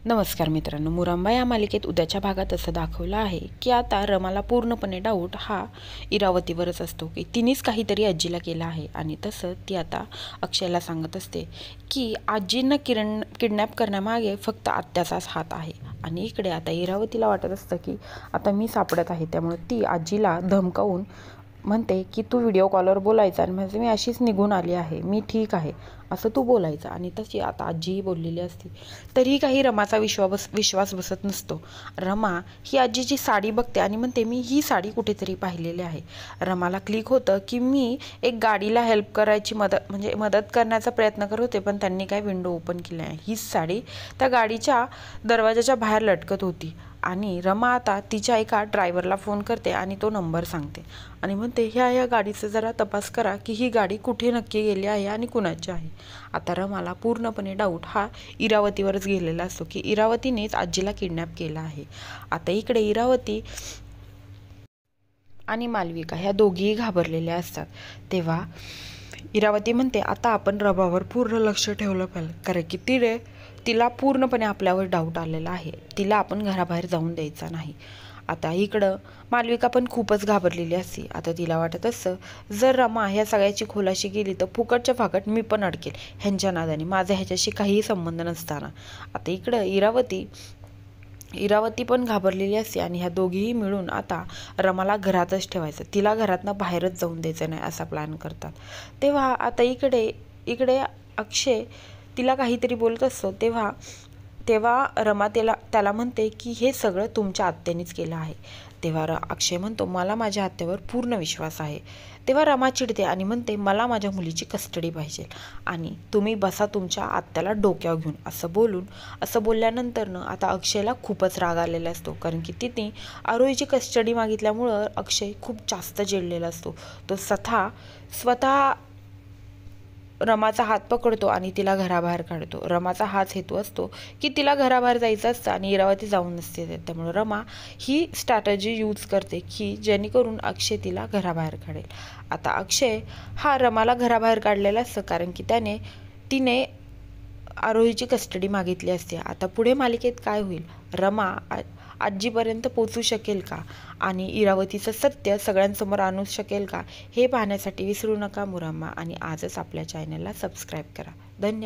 नमस्कार मित्रांनो, मुरांबा या मालिकेत उद्याच्या भागात असं दाखवलं आहे की आता रमाला पूर्णपणे डाऊट हा इरावतीवरच असतो की तिनेच काहीतरी आजीला केलं आहे। आणि तसं ती आता अक्षयला सांगत असते की आजींना किडनॅप करण्यामागे फक्त आत्याचाच हात आहे। आणि इकडे आता इरावतीला वाटत असतं की आता मी सापडत आहे, त्यामुळे ती आजीला धमकावून म्हणते की तू व्हिडिओ कॉलवर बोलायचा आणि म्हणजे मी अशीच निघून आली आहे, मी ठीक आहे असं तू बोलायचं। आणि तशी आता आजीही बोललेली असते, तरीही काही रमाचा विश्वास बसत नसतो। रमा ही आजीची साडी बघते आणि म्हणते मी ही साडी कुठेतरी पाहिलेली आहे। रमाला क्लिक होतं की मी एक गाडीला हेल्प करायची मदत करण्याचा प्रयत्न करत होते, पण त्यांनी काय विंडो ओपन केली आहे, हीच साडी त्या गाडीच्या दरवाजाच्या बाहेर लटकत होती। आणि रमा आता तिच्या एका ड्रायव्हरला फोन करते आणि तो नंबर सांगते आणि म्हणते ह्या गाडीचा जरा तपास करा की ही गाडी कुठे नक्की गेली आहे आणि कुणाची आहे। आता रमाला पूर्णपणे डाऊट हा इरावतीवरच गेलेला असतो की इरावतीनेच आजीला किडनॅप केला आहे। आता इकडे इरावती आणि मालविका ह्या दोघीही घाबरलेल्या असतात, तेव्हा इरावती म्हणते आता आपण रमावर पूर्ण लक्ष ठेवलं पाहिजे, कारण की तिला पूर्णपणे आपल्यावर डाऊट आलेला आहे, तिला आपण घराबाहेर जाऊन द्यायचा नाही। आता इकडं मालविका पण खूपच घाबरलेली असते। आता तिला वाटत असतं जर रमा ह्या सगळ्याची खोलाशी गेली तर फुकटच्या फाकट मी पण अडकेल ह्यांच्या नादाने, माझा ह्याच्याशी काहीही संबंध नसताना। आता इकडं इरावती पण घाबरलेली असते आणि ह्या दोघीही मिळून आता रमाला घरातच ठेवायचं, तिला घरातनं बाहेरच जाऊन द्यायचं नाही असा प्लॅन करतात। तेव्हा आता इकडे अक्षय तिला काहीतरी बोलत असतो, तेव्हा रमा त्याला म्हणते की हे सगळं तुमच्या आत्यानेच केलं आहे। तेव्हा अक्षय म्हणतो मला माझ्या आत्यावर पूर्ण विश्वास आहे। तेव्हा रमा चिडते आणि म्हणते मला माझ्या मुलीची कस्टडी पाहिजे आणि तुम्ही बसा तुमच्या आत्याला डोक्यावर घेऊन, असं बोलल्यानंतर आता अक्षयला खूपच राग आलेला असतो, कारण की तिने आरोहीची कस्टडी मागितल्यामुळं अक्षय खूप जास्त चिडलेला असतो। तो स्वतः रमाचा हात पकडतो आणि तिला घराबाहेर काढतो। रमाचा हाच हेतू असतो की तिला घराबाहेर जायचं असतं आणि इरावती जाऊन नसते, त्यामुळे रमा ही स्ट्रॅटजी यूज करते की जेणेकरून अक्षय तिला घराबाहेर काढेल। आता अक्षय हा रमाला घराबाहेर काढलेला असतं, कारण की तिने आरोहीची कस्टडी मागितली असते। आता पुढे मालिकेत काय होईल, रमा आजीपर्यंत पोचू शकेल का आणि इरावतीचं सत्य सगळ्यांसमोर आणू शकेल का, हे पाहण्यासाठी विसरू नका मुरांबा आणि आजच आपल्या चॅनलला सबस्क्राईब करा। धन्यवाद।